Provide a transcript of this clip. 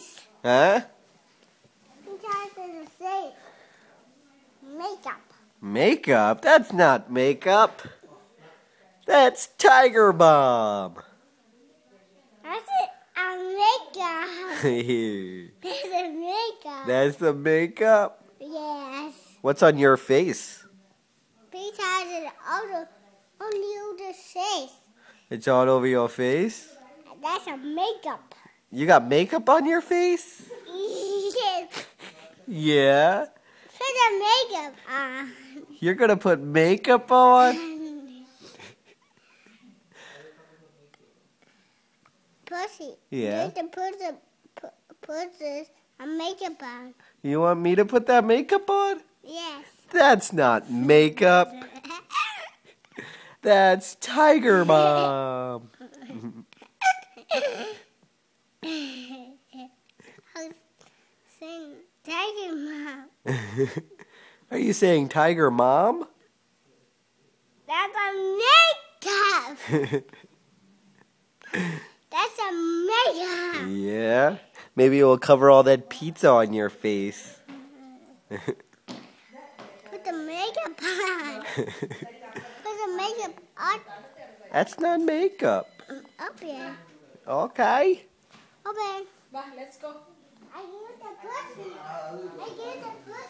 face. Huh? He ties to the face. Makeup. Makeup? That's not makeup. That's Tiger Balm. That's a makeup. That's a makeup. That's the makeup? Yes. What's on your face? He ties it on the face. It's all over your face? That's a makeup. You got makeup on your face? Yes. Yeah. Put the makeup on. You're gonna put makeup on? Pussy. Yeah. You need to put this makeup on. You want me to put that makeup on? Yes. That's not makeup. That's Tiger Balm. Saying Tiger Mom. Are you saying Tiger Mom? That's a makeup. That's a makeup. Yeah. Maybe it will cover all that pizza on your face. Put the makeup on. Put the makeup on. That's not makeup. Up here. Okay. Open. Let's go. I use the pussy. I use the pussy.